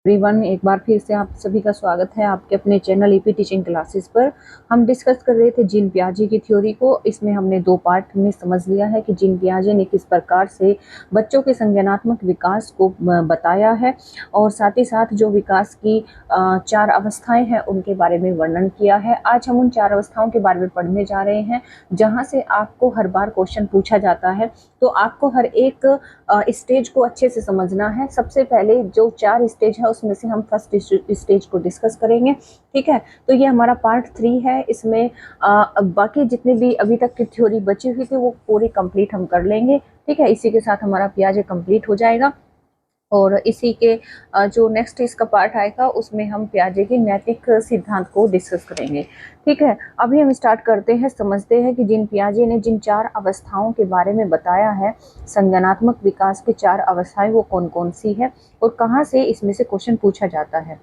Everyone, एक बार फिर से आप सभी का स्वागत है आपके अपने चैनल ईपी टीचिंग क्लासेस पर। हम डिस्कस कर रहे थे जीन पियाजे की थ्योरी को। इसमें हमने दो पार्ट में समझ लिया है कि जीन पियाजे ने किस प्रकार से बच्चों के संज्ञानात्मक विकास को बताया है और साथ ही साथ जो विकास की चार अवस्थाएं हैं उनके बारे में वर्णन किया है। आज हम उन चार अवस्थाओं के बारे में पढ़ने जा रहे हैं जहाँ से आपको हर बार क्वेश्चन पूछा जाता है, तो आपको हर एक स्टेज को अच्छे से समझना है। सबसे पहले जो चार स्टेज है उसमें से हम फर्स्ट स्टेज को डिस्कस करेंगे। ठीक है, तो ये हमारा पार्ट 3 है। इसमें बाकी जितने भी अभी तक की थ्योरी बची हुई थी वो पूरी कंप्लीट हम कर लेंगे। ठीक है, इसी के साथ हमारा पियाजे कंप्लीट हो जाएगा और इसी के जो नेक्स्ट इसका पार्ट आएगा उसमें हम पियाजे के नैतिक सिद्धांत को डिस्कस करेंगे। ठीक है, अभी हम स्टार्ट करते हैं, समझते हैं कि जीन पियाजे ने जिन चार अवस्थाओं के बारे में बताया है, संज्ञानात्मक विकास की चार अवस्थाएं वो कौन कौन सी है और कहाँ से इसमें से क्वेश्चन पूछा जाता है।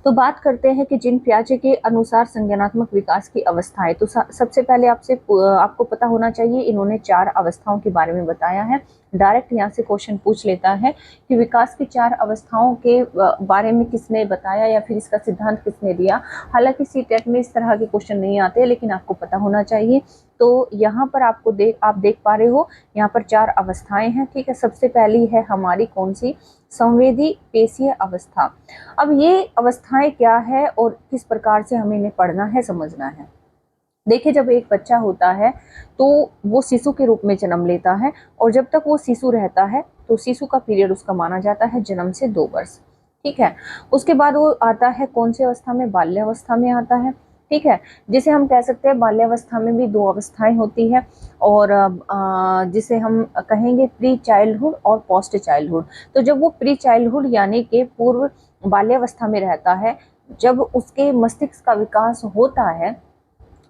तो बात करते हैं कि जीन पियाजे के अनुसार संज्ञानात्मक विकास की अवस्थाएं। तो सबसे पहले आपको पता होना चाहिए इन्होंने चार अवस्थाओं के बारे में बताया है। डायरेक्ट यहाँ से क्वेश्चन पूछ लेता है कि विकास की चार अवस्थाओं के बारे में किसने बताया या फिर इसका सिद्धांत किसने दिया। हालांकि सीटेट में इस तरह के क्वेश्चन नहीं आते, लेकिन आपको पता होना चाहिए। तो यहाँ पर आप देख पा रहे हो, यहाँ पर चार अवस्थाएं हैं। ठीक है, सबसे पहली है हमारी कौन सी, संवेदी पेशीय अवस्था। अब ये अवस्थाएं क्या है और किस प्रकार से हमें इन्हें पढ़ना है, समझना है। देखिए, जब एक बच्चा होता है तो वो शिशु के रूप में जन्म लेता है और जब तक वो शिशु रहता है तो शिशु का पीरियड उसका माना जाता है जन्म से 2 वर्ष। ठीक है, उसके बाद वो आता है कौन सी अवस्था में, बाल्यावस्था में आता है। ठीक है, जिसे हम कह सकते हैं बाल्यावस्था में भी दो अवस्थाएं होती है और जिसे हम कहेंगे प्री चाइल्डहुड और पोस्ट चाइल्डहुड। तो जब वो प्री चाइल्डहुड यानी कि पूर्व बाल्यावस्था में रहता है, जब उसके मस्तिष्क का विकास होता है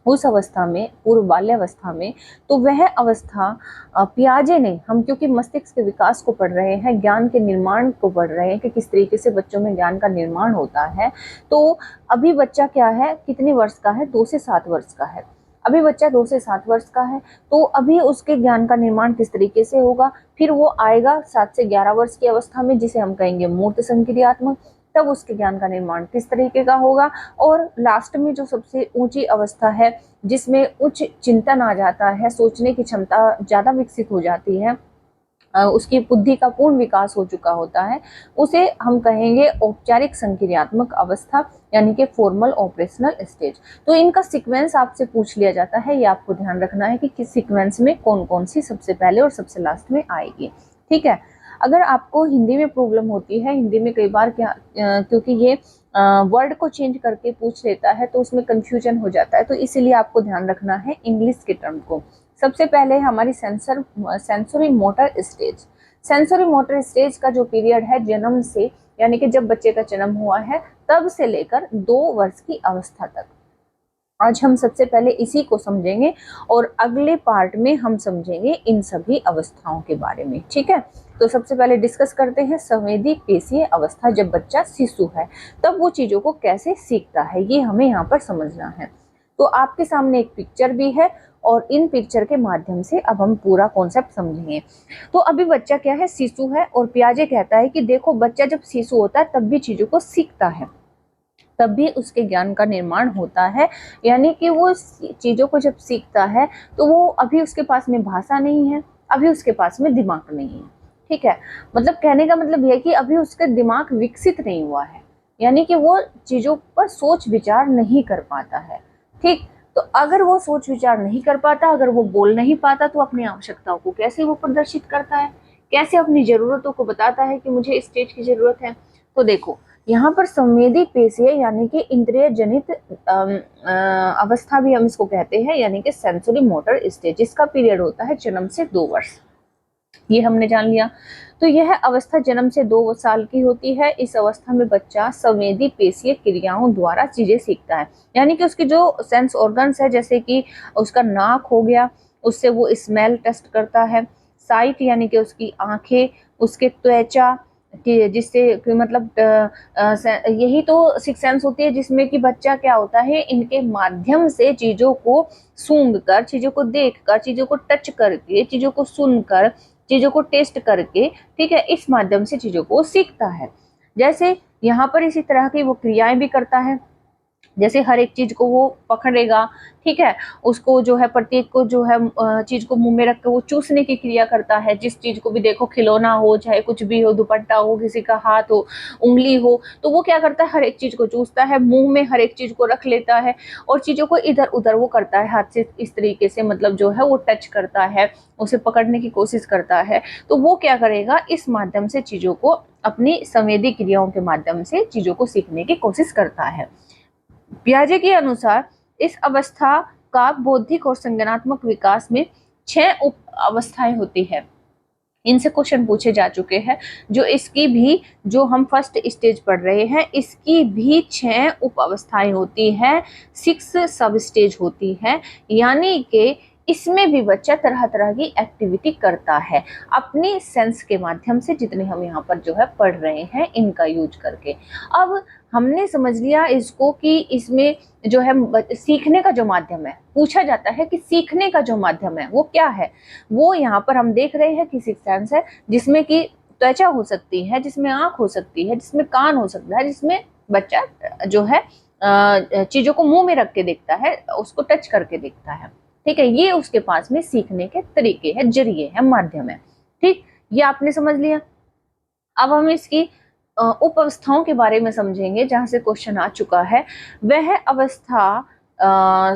उस अवस्था में, पूर्व बाल्यावस्था में, तो वह अवस्था पियाजे ने, हम क्योंकि मस्तिष्क के विकास को पढ़ रहे हैं, ज्ञान के निर्माण को पढ़ रहे हैं कि किस तरीके से बच्चों में ज्ञान का निर्माण होता है। तो अभी बच्चा क्या है, कितने वर्ष का है, 2 से 7 वर्ष का है। अभी बच्चा 2 से 7 वर्ष का है, तो अभी उसके ज्ञान का निर्माण किस तरीके से होगा। फिर वो आएगा 7 से 11 वर्ष की अवस्था में, जिसे हम कहेंगे मूर्त संक्रियात्मक। तब उसके ज्ञान का निर्माण किस तरीके का होगा। और लास्ट में जो सबसे ऊंची अवस्था है, जिसमें उच्च चिंतन आ जाता है, सोचने की क्षमता ज्यादा विकसित हो जाती है, उसकी बुद्धि का पूर्ण विकास हो चुका होता है, उसे हम कहेंगे औपचारिक संक्रियात्मक अवस्था, यानी कि फॉर्मल ऑपरेशनल स्टेज। तो इनका सीक्वेंस आपसे पूछ लिया जाता है, ये आपको ध्यान रखना है कि किस सीक्वेंस में कौन कौन सी सबसे पहले और सबसे लास्ट में आएगी। ठीक है, अगर आपको हिंदी में प्रॉब्लम होती है, हिंदी में कई बार क्या क्योंकि ये वर्ड को चेंज करके पूछ लेता है तो उसमें कंफ्यूजन हो जाता है, तो इसीलिए आपको ध्यान रखना है इंग्लिश के टर्म को। सबसे पहले हमारी sensory motor stage. Sensory motor stage का जो पीरियड है जन्म से, यानी कि जब बच्चे का जन्म हुआ है तब से लेकर 2 वर्ष की अवस्था तक, आज हम सबसे पहले इसी को समझेंगे और अगले पार्ट में हम समझेंगे इन सभी अवस्थाओं के बारे में। ठीक है, तो सबसे पहले डिस्कस करते हैं संवेदी पेशीय अवस्था। जब बच्चा शिशु है तब वो चीजों को कैसे सीखता है, ये हमें यहाँ पर समझना है। तो आपके सामने एक पिक्चर भी है और इन पिक्चर के माध्यम से अब हम पूरा कॉन्सेप्ट समझेंगे। तो अभी बच्चा क्या है, शिशु है, और पियाजे कहता है कि देखो, बच्चा जब शिशु होता है तब भी चीजों को सीखता है, तब भी उसके ज्ञान का निर्माण होता है। यानी कि वो चीजों को जब सीखता है तो वो अभी उसके पास में भाषा नहीं है, अभी उसके पास में दिमाग नहीं है। ठीक है, मतलब कहने का मतलब यह है कि अभी उसका दिमाग विकसित नहीं हुआ है, यानी कि वो चीजों पर सोच विचार नहीं कर पाता है। ठीक, तो अगर वो सोच विचार नहीं कर पाता, अगर वो बोल नहीं पाता, तो अपनी आवश्यकताओं को कैसे वो प्रदर्शित करता है, कैसे अपनी जरूरतों को बताता है कि मुझे इस चीज की जरूरत है। तो देखो, यहाँ पर संवेदी पेशीय यानी कि इंद्रिय जनित अवस्था भी हम इसको कहते हैं, यानी कि सेंसरी मोटर स्टेज, इसका पीरियड होता है जन्म से 2 वर्ष। ये हमने जान लिया। तो यह अवस्था जन्म से 2 साल की होती है। इस अवस्था में बच्चा संवेदी पेशीय क्रियाओं द्वारा चीजें सीखता है, यानी कि उसकी जो सेंस ऑर्गन्स है, जैसे कि उसका नाक हो गया, उससे वो स्मेल टेस्ट करता है। साइट यानी कि उसकी आंखें, उसके त्वचा कि जिससे मतलब यही तो सिक्स सेंस होती है, जिसमें कि बच्चा क्या होता है, इनके माध्यम से चीजों को सूंघ कर, चीजों को देख कर, चीजों को टच करके, चीजों को सुनकर, चीजों को टेस्ट करके, ठीक है, इस माध्यम से चीजों को सीखता है। जैसे यहाँ पर इसी तरह की वो क्रियाएं भी करता है, जैसे हर एक चीज को वो पकड़ेगा, ठीक है, उसको जो है प्रत्येक को जो है चीज को मुंह में रख के वो चूसने की क्रिया करता है। जिस चीज को भी देखो, खिलौना हो चाहे कुछ भी हो, दुपट्टा हो, किसी का हाथ हो, उंगली हो, तो वो क्या करता है, हर एक चीज को चूसता है, मुंह में हर एक चीज को रख लेता है और चीजों को इधर उधर वो करता है हाथ से, इस तरीके से मतलब जो है वो टच करता है, उसे पकड़ने की कोशिश करता है। तो वो क्या करेगा, इस माध्यम से चीजों को, अपनी संवेदी क्रियाओं के माध्यम से चीजों को सीखने की कोशिश करता है। पियाजे के अनुसार इस अवस्था का बौद्धिक और संज्ञानात्मक विकास में 6 उप अवस्थाएं होती है। इनसे क्वेश्चन पूछे जा चुके हैं। जो इसकी भी, जो हम फर्स्ट स्टेज पढ़ रहे हैं, इसकी भी 6 उप अवस्थाएं होती है, 6 सब स्टेज होती है, यानी कि इसमें भी बच्चा तरह तरह की एक्टिविटी करता है अपनी सेंस के माध्यम से, जितने हम यहाँ पर जो है पढ़ रहे हैं इनका यूज करके। अब हमने समझ लिया इसको कि इसमें जो है सीखने का जो माध्यम है, पूछा जाता है कि सीखने का जो माध्यम है वो क्या है। वो यहाँ पर हम देख रहे हैं कि सिक्स सेंस है, जिसमें कि त्वचा हो सकती है, जिसमें आंख हो सकती है, जिसमें कान हो सकता है, जिसमें बच्चा जो है चीजों को मुंह में रख के देखता है, उसको टच करके देखता है, ठीक है। ये उसके पास में सीखने के तरीके हैं, जरिए हैं, माध्यम है, ठीक। ये आपने समझ लिया। अब हम इसकी उप अवस्थाओं के बारे में समझेंगे, जहां से क्वेश्चन आ चुका है। वह अवस्था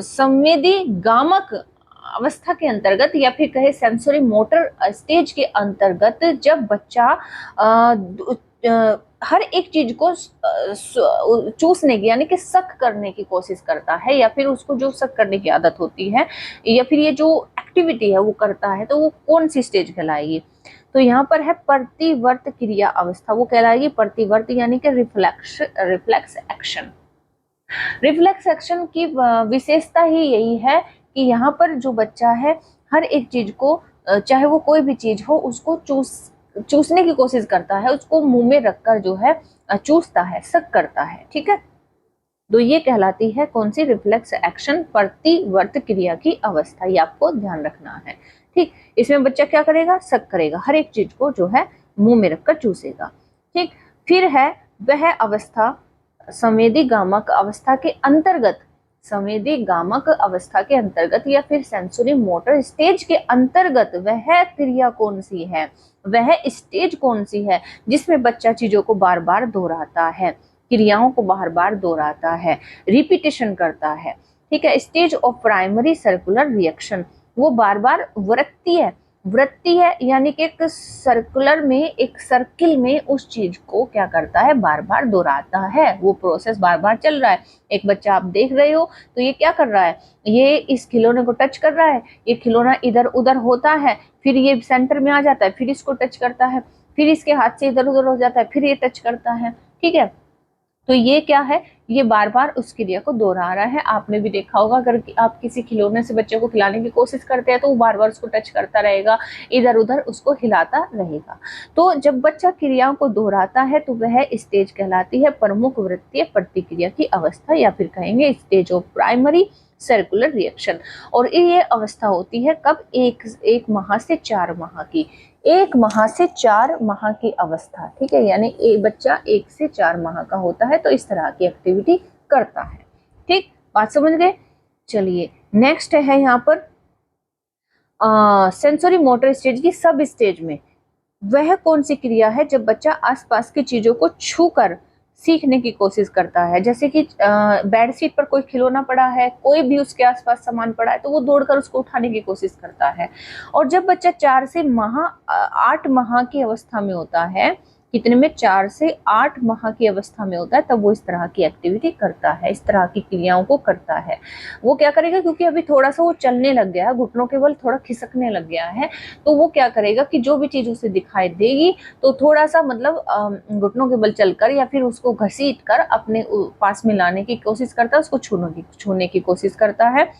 संवेदी गामक अवस्था के अंतर्गत, या फिर कहे सेंसरी मोटर स्टेज के अंतर्गत, जब बच्चा हर एक चीज को चूसने की, यानी कि शक करने की कोशिश करता है, या फिर उसको जो शक करने की आदत होती है, या फिर ये जो एक्टिविटी है वो करता है, तो वो कौन सी स्टेज कहलाएगी। तो यहाँ पर है प्रतिवर्त क्रिया अवस्था, वो कहलाएगी प्रतिवर्त, यानी कि रिफ्लेक्स एक्शन। रिफ्लेक्स एक्शन की विशेषता ही यही है कि यहाँ पर जो बच्चा है हर एक चीज को, चाहे वो कोई भी चीज हो, उसको चूसने की कोशिश करता है, उसको मुंह में रखकर जो है चूसता है, शक करता है, ठीक है। तो ये कहलाती है कौन सी, रिफ्लेक्स एक्शन, प्रतिवर्त क्रिया की अवस्था। ये आपको ध्यान रखना है, ठीक। इसमें बच्चा क्या करेगा, शक करेगा, हर एक चीज को जो है मुंह में रखकर चूसेगा, ठीक। फिर है वह अवस्था संवेदी गामक अवस्था के अंतर्गत, संवेदी गामक अवस्था के अंतर्गत या फिर सेंसरी मोटर स्टेज के अंतर्गत वह क्रिया कौन सी है, वह स्टेज कौन सी है जिसमें बच्चा चीजों को बार बार दोहराता है, क्रियाओं को बार बार दोहराता है, रिपीटेशन करता है, ठीक है। Stage of primary circular reaction, वो बार बार वृत्ति है, यानी कि एक सर्कुलर में, एक सर्किल में उस चीज को क्या करता है, बार बार दोहराता है, वो प्रोसेस बार बार चल रहा है। एक बच्चा आप देख रहे हो तो ये क्या कर रहा है, ये इस खिलौने को टच कर रहा है, ये खिलौना इधर उधर होता है, फिर ये सेंटर में आ जाता है, फिर इसको टच करता है, फिर इसके हाथ से इधर उधर हो जाता है, फिर ये टच करता है, ठीक है। तो ये क्या है, ये बार बार उस क्रिया को दोहरा रहा है। आपने भी देखा होगा, अगर आप किसी खिलौने से बच्चे को खिलाने की कोशिश करते हैं तो वो बार बार उसको टच करता रहेगा, इधर उधर उसको हिलाता रहेगा। तो जब बच्चा क्रियाओं को दोहराता है तो वह स्टेज कहलाती है प्रमुख वृत्तीय प्रतिक्रिया की अवस्था, या फिर कहेंगे stage of primary circular reaction. और ये अवस्था होती है कब, एक माह से 4 माह की, 1 माह से 4 माह की अवस्था, ठीक है। यानी एक बच्चा 1 से 4 माह का होता है तो इस तरह की एक्टिविटी करता है, ठीक। बात समझ गए। चलिए नेक्स्ट है यहाँ पर सेंसरी मोटर स्टेज की सब स्टेज में वह कौन सी क्रिया है जब बच्चा आसपास की चीजों को छूकर सीखने की कोशिश करता है। जैसे कि बेडशीट पर कोई खिलौना पड़ा है, कोई भी उसके आसपास सामान पड़ा है, तो वो दौड़कर उसको उठाने की कोशिश करता है। और जब बच्चा 4 से 8 माह की अवस्था में होता है, कितने में, 4 से 8 माह की अवस्था में होता है, तब वो इस तरह की एक्टिविटी करता है, इस तरह की क्रियाओं को करता है। वो क्या करेगा, क्योंकि अभी थोड़ा सा वो चलने लग गया है, घुटनों के बल थोड़ा खिसकने लग गया है, तो वो क्या करेगा कि जो भी चीज उसे दिखाई देगी तो थोड़ा सा मतलब घुटनों के बल चलकर या फिर उसको घसीट कर अपने पास में लाने की कोशिश करता है, उसको छूने की कोशिश करता है।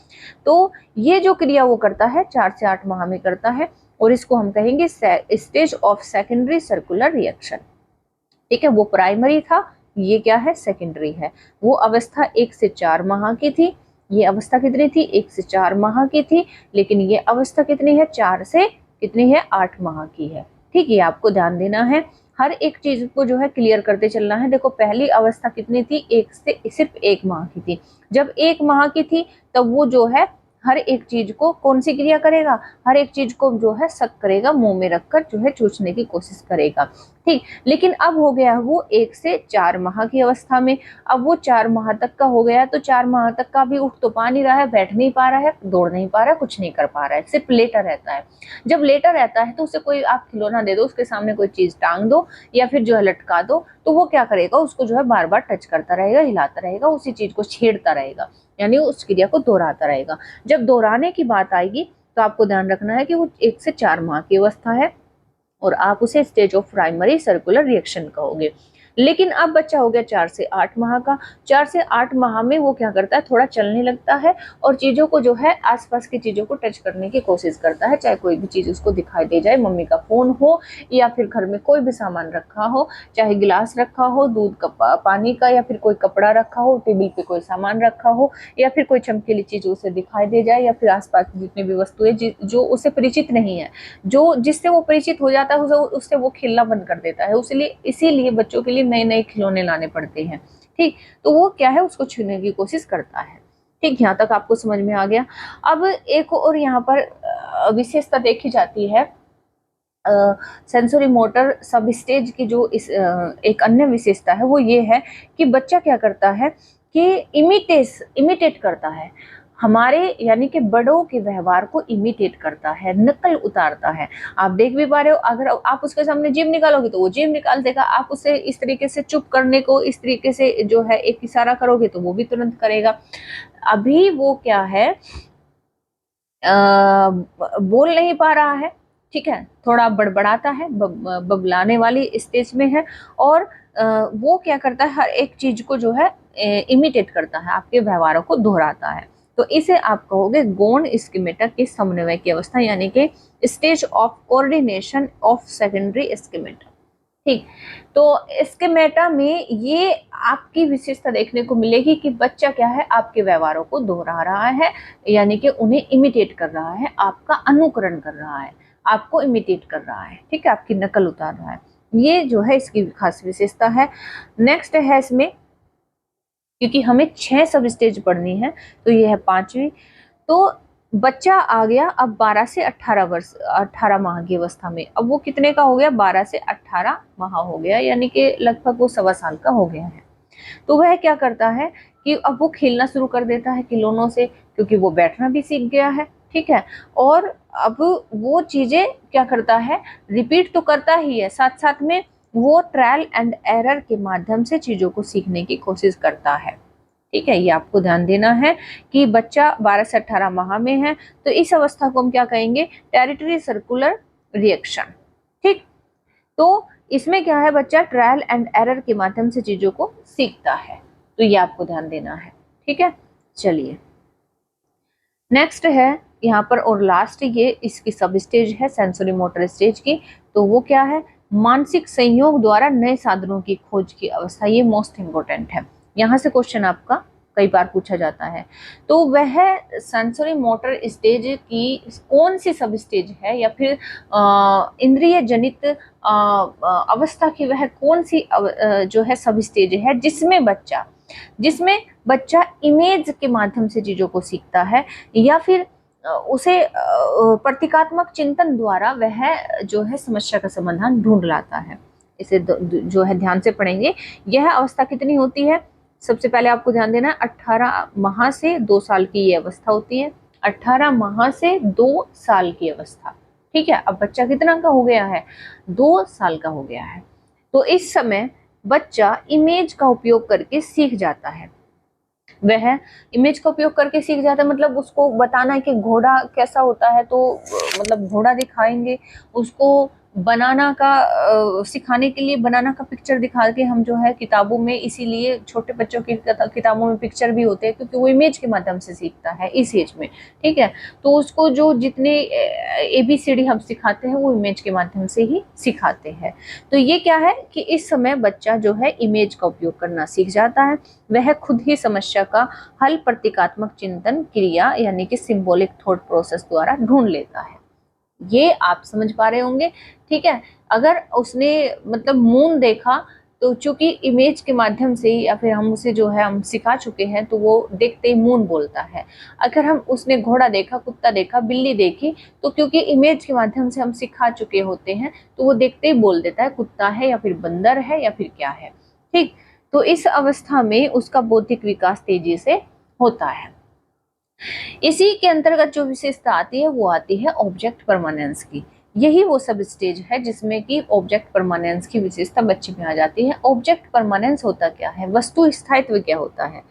तो ये जो क्रिया वो करता है 4 से 8 माह में करता है, और इसको हम कहेंगे stage of secondary circular reaction, ठीक है। वो प्राइमरी था, ये क्या है, सेकेंडरी है। वो अवस्था 1 से 4 माह की थी, ये अवस्था कितनी थी, 1 से 4 माह की थी, लेकिन ये अवस्था कितनी है, 4 से कितनी है, 8 माह की है, ठीक है। आपको ध्यान देना है। हर एक चीज को जो है क्लियर करते चलना है। देखो पहली अवस्था कितनी थी, एक से सिर्फ 1 माह की थी। जब 1 माह की थी तब वो जो है हर एक चीज को कौन सी क्रिया करेगा, हर एक चीज को जो है सक करेगा, मुंह में रखकर जो है चूसने की कोशिश करेगा, ठीक। लेकिन अब हो गया वो 1 से 4 माह की अवस्था में। अब वो 4 माह तक का हो गया, तो 4 माह तक का भी उठ तो पा नहीं रहा है, बैठ नहीं पा रहा है, दौड़ नहीं पा रहा है, कुछ नहीं कर पा रहा है, सिर्फ लेटा रहता है। जब लेटा रहता है तो उसे कोई आप खिलौना दे दो, उसके सामने कोई चीज टांग दो या फिर जो है लटका दो, तो वो क्या करेगा, उसको जो है बार बार टच करता रहेगा, हिलाता रहेगा, उसी चीज को छेड़ता रहेगा, यानी उस क्रिया को दोहराता रहेगा। जब दोहराने की बात आएगी तो आपको ध्यान रखना है कि वो 1 से 4 माह की अवस्था है और आप उसे stage of primary circular reaction कहोगे। लेकिन अब बच्चा हो गया 4 से 8 माह का। 4 से 8 माह में वो क्या करता है, थोड़ा चलने लगता है और चीजों को जो है आसपास की चीजों को टच करने की कोशिश करता है, चाहे कोई भी चीज उसको दिखाई दे जाए, मम्मी का फोन हो या फिर घर में कोई भी सामान रखा हो, चाहे गिलास रखा हो दूध का, पानी का, या फिर कोई कपड़ा रखा हो, टेबल पे कोई सामान रखा हो, या फिर कोई चमकीली चीज उसे दिखाई दे जाए, या फिर आसपास जितनी भी वस्तुएं जो उसे परिचित नहीं है, जो जिससे वो परिचित हो जाता है उससे वो खेलना बंद कर देता है। इसलिए इसीलिए बच्चों के लिए नए नए खिलौने लाने पड़ते हैं, ठीक। तो वो क्या है, उसको छूने की कोशिश करता है, ठीक। यहाँ तक आपको समझ में आ गया। अब एक और यहाँ पर विशेषता देखी जाती है सेंसरी मोटर सब स्टेज की, जो एक अन्य विशेषता है वो ये है कि बच्चा क्या करता है कि इमिटेट करता है, हमारे यानी कि बड़ों के व्यवहार को इमिटेट करता है, नकल उतारता है। आप देख भी पा रहे हो, अगर आप उसके सामने जीभ निकालोगे तो वो जीभ निकाल देगा, आप उसे इस तरीके से चुप करने को इस तरीके से जो है एक इशारा करोगे तो वो भी तुरंत करेगा। अभी वो क्या है, बोल नहीं पा रहा है, ठीक है, थोड़ा बड़बड़ाता है, बबलाने वाली स्टेज में है, और वो क्या करता है, हर एक चीज को जो है इमिटेट करता है, आपके व्यवहारों को दोहराता है। तो इसे आप कहोगे गौण स्कीमेटा की समन्वय की अवस्था, यानी कि stage of coordination of secondary schemata, ठीक। तो स्कीमेटा में ये आपकी विशेषता देखने को मिलेगी कि बच्चा क्या है, आपके व्यवहारों को दोहरा रहा है, यानी कि उन्हें इमिटेट कर रहा है, आपका अनुकरण कर रहा है, आपको इमिटेट कर रहा है, ठीक है, आपकी नकल उतार रहा है। ये जो है इसकी खास विशेषता है। नेक्स्ट है इसमें, क्योंकि हमें 6 सब स्टेज पढ़नी है तो ये है 5वीं। तो बच्चा आ गया अब 12 से 18 माह की अवस्था में। अब वो कितने का हो गया, 12 से 18 माह हो गया, यानी कि लगभग वो 1.25 साल का हो गया है। तो वह क्या करता है कि अब वो खेलना शुरू कर देता है खिलौनों से, क्योंकि वो बैठना भी सीख गया है, ठीक है। और अब वो चीजें क्या करता है, रिपीट तो करता ही है, साथ साथ में वो ट्रायल एंड एरर के माध्यम से चीजों को सीखने की कोशिश करता है, ठीक है। ये आपको ध्यान देना है कि बच्चा 12 से 18 माह में है, तो इस अवस्था को हम क्या कहेंगे, टेरिटरी सर्कुलर रिएक्शन, ठीक। तो इसमें क्या है, बच्चा ट्रायल एंड एरर के माध्यम से चीजों को सीखता है, तो ये आपको ध्यान देना है, ठीक है। चलिए नेक्स्ट है यहाँ पर, और लास्ट ये इसकी सब स्टेज है सेंसरी मोटर स्टेज की। तो वो क्या है, मानसिक संयोग द्वारा नए साधनों की खोज की अवस्था, ये मोस्ट इंपोर्टेंट है, यहाँ से क्वेश्चन आपका कई बार पूछा जाता है। तो वह सेंसरी मोटर स्टेज की कौन सी सब स्टेज है, या फिर इंद्रिय जनित अवस्था की वह कौन सी जो है सब स्टेज है जिसमें बच्चा इमेज के माध्यम से चीजों को सीखता है, या फिर उसे प्रतीकात्मक चिंतन द्वारा वह जो है समस्या का समाधान ढूंढ लाता है। इसे जो है ध्यान से पढ़ेंगे। यह अवस्था कितनी होती है, सबसे पहले आपको ध्यान देना है 18 माह से 2 साल की ये अवस्था होती है, 18 माह से 2 साल की अवस्था, ठीक है। अब बच्चा कितना का हो गया है, 2 साल का हो गया है। तो इस समय बच्चा इमेज का उपयोग करके सीख जाता है, वह इमेज का उपयोग करके सीख जाता है, मतलब उसको बताना है कि घोड़ा कैसा होता है, तो मतलब घोड़ा दिखाएंगे उसको, बनाना का सिखाने के लिए बनाना का पिक्चर दिखा के हम जो है किताबों में, इसीलिए छोटे बच्चों की किताबों में पिक्चर भी होते हैं, क्योंकि वो इमेज के माध्यम से सीखता है इस एज में, ठीक है। तो उसको जो जितने ABCD हम सिखाते हैं वो इमेज के माध्यम से ही सिखाते हैं। तो ये क्या है कि इस समय बच्चा जो है इमेज का उपयोग करना सीख जाता है, वह खुद ही समस्या का हल प्रतीकात्मक चिंतन क्रिया यानी कि सिंबॉलिक थॉट प्रोसेस द्वारा ढूंढ लेता है। ये आप समझ पा रहे होंगे, ठीक है। अगर उसने मतलब मून देखा तो चूंकि इमेज के माध्यम से या फिर हम उसे जो है हम सिखा चुके हैं तो वो देखते ही मून बोलता है। अगर हम उसने घोड़ा देखा, कुत्ता देखा, बिल्ली देखी तो क्योंकि इमेज के माध्यम से हम सिखा चुके होते हैं तो वो देखते ही बोल देता है कुत्ता है या फिर बंदर है या फिर क्या है। ठीक, तो इस अवस्था में उसका बौद्धिक विकास तेजी से होता है। इसी के अंतर्गत जो विशेषता आती है वो आती है ऑब्जेक्ट परमानेंस की। यही वो सब स्टेज है जिसमें कि ऑब्जेक्ट परमानेंस की विशेषता बच्चे में आ जाती है। ऑब्जेक्ट परमानेंस होता क्या है, वस्तु स्थायित्व क्या होता है,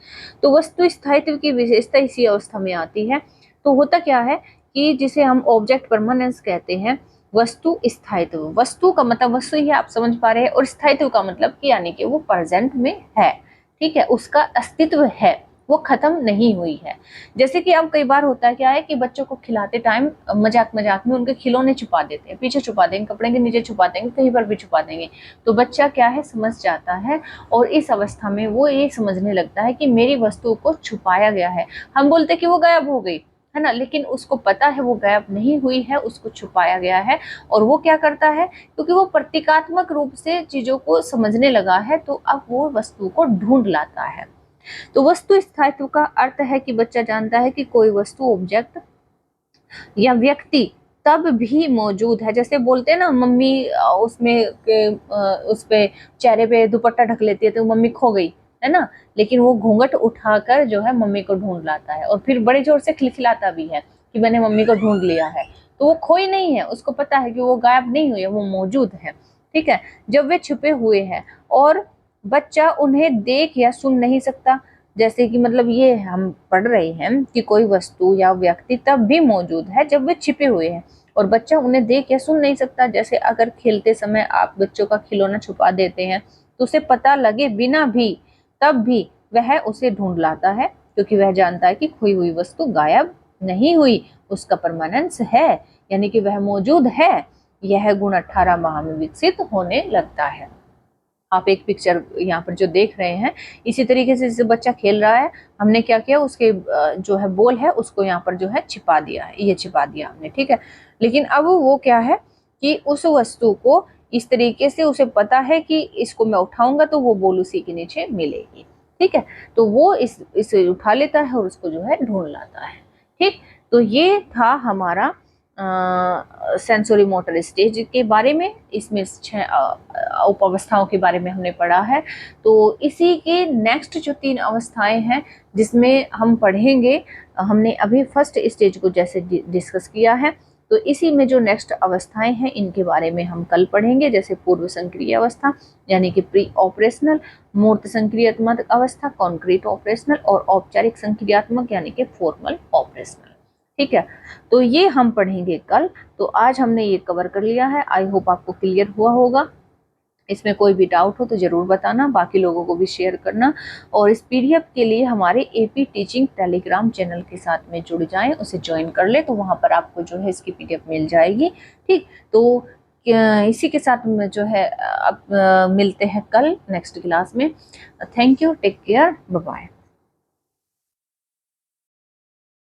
तो वस्तु स्थायित्व की विशेषता इसी अवस्था में आती है। तो होता क्या है कि जिसे हम ऑब्जेक्ट परमानेंस कहते हैं, वस्तु स्थायित्व, वस्तु का मतलब वस्तु ही आप समझ पा रहे हैं, और स्थायित्व का मतलब कि यानी कि वो प्रेजेंट में है, ठीक है, उसका अस्तित्व है, वो खत्म नहीं हुई है। जैसे कि अब कई बार होता है क्या है कि बच्चों को खिलाते टाइम मजाक मजाक में उनके खिलौने छुपा देते हैं, पीछे छुपा देंगे, कपड़े के नीचे छुपा देंगे, कहीं पर भी छुपा देंगे, तो बच्चा क्या है समझ जाता है और इस अवस्था में वो ये समझने लगता है कि मेरी वस्तु को छुपाया गया है। हम बोलते कि वो गायब हो गई है ना, लेकिन उसको पता है वो गायब नहीं हुई है, उसको छुपाया गया है। और वो क्या करता है, क्योंकि वो प्रतीकात्मक रूप से चीजों को समझने लगा है तो अब वो वस्तु को ढूंढ लाता है। तो वस्तु स्थायित्व का अर्थ है कि बच्चा जानता है कि कोई वस्तु, ऑब्जेक्ट या व्यक्ति तब भी मौजूद है। जैसे बोलते हैं ना मम्मी उसमें उस पे चेहरे पे दुपट्टा ढक लेती है तो मम्मी खो गई है ना, लेकिन वो घूंघट उठाकर जो है मम्मी को ढूंढ लाता है और फिर बड़े जोर से खिलखिलाता भी है कि मैंने मम्मी को ढूंढ लिया है। तो वो खोई नहीं है, उसको पता है कि वो गायब नहीं हुई है, वो मौजूद है। ठीक है, जब वे छुपे हुए हैं और बच्चा उन्हें देख या सुन नहीं सकता। जैसे कि मतलब ये हम पढ़ रहे हैं कि कोई वस्तु या व्यक्ति तब भी मौजूद है जब वे छिपे हुए हैं और बच्चा उन्हें देख या सुन नहीं सकता। जैसे अगर खेलते समय आप बच्चों का खिलौना छुपा देते हैं तो उसे पता लगे बिना भी तब भी वह उसे ढूंढ लाता है, क्योंकि वह जानता है कि खोई हुई वस्तु गायब नहीं हुई, उसका परमानेंस है, यानी कि वह मौजूद है। यह गुण 18 माह में विकसित होने लगता है। आप एक पिक्चर यहाँ पर जो देख रहे हैं, इसी तरीके से जैसे बच्चा खेल रहा है, हमने क्या किया, उसके जो है बॉल है उसको यहाँ पर जो है छिपा दिया है, ये छिपा दिया हमने, ठीक है। लेकिन अब वो क्या है कि उस वस्तु को इस तरीके से उसे पता है कि इसको मैं उठाऊंगा तो वो बॉल उसी के नीचे मिलेगी, ठीक है। तो वो इसे उठा लेता है और उसको जो है ढूंढ लाता है, ठीक। तो ये था हमारा सेंसोरी मोटर स्टेज के बारे में। इसमें 6 उप अवस्थाओं के बारे में हमने पढ़ा है। तो इसी के नेक्स्ट जो 3 अवस्थाएं हैं जिसमें हम पढ़ेंगे, हमने अभी फर्स्ट स्टेज को जैसे डिस्कस किया है, तो इसी में जो नेक्स्ट अवस्थाएं हैं इनके बारे में हम कल पढ़ेंगे। जैसे पूर्व संक्रिय अवस्था यानी कि प्री ऑपरेशनल, मूर्त संक्रियात्मक अवस्था कॉन्क्रीट ऑपरेशनल, और औपचारिक संक्रियात्मक यानी कि फॉर्मल ऑपरेशनल, ठीक है। तो ये हम पढ़ेंगे कल। तो आज हमने ये कवर कर लिया है, आई होप आपको क्लियर हुआ होगा। इसमें कोई भी डाउट हो तो जरूर बताना, बाकी लोगों को भी शेयर करना। और इस पीडीएफ के लिए हमारे एपी टीचिंग टेलीग्राम चैनल के साथ में जुड़ जाएं, उसे ज्वाइन कर ले तो वहां पर आपको जो है इसकी पीडीएफ मिल जाएगी, ठीक। तो इसी के साथ में जो है अब मिलते हैं कल नेक्स्ट क्लास में। Thank you, take care, bye bye.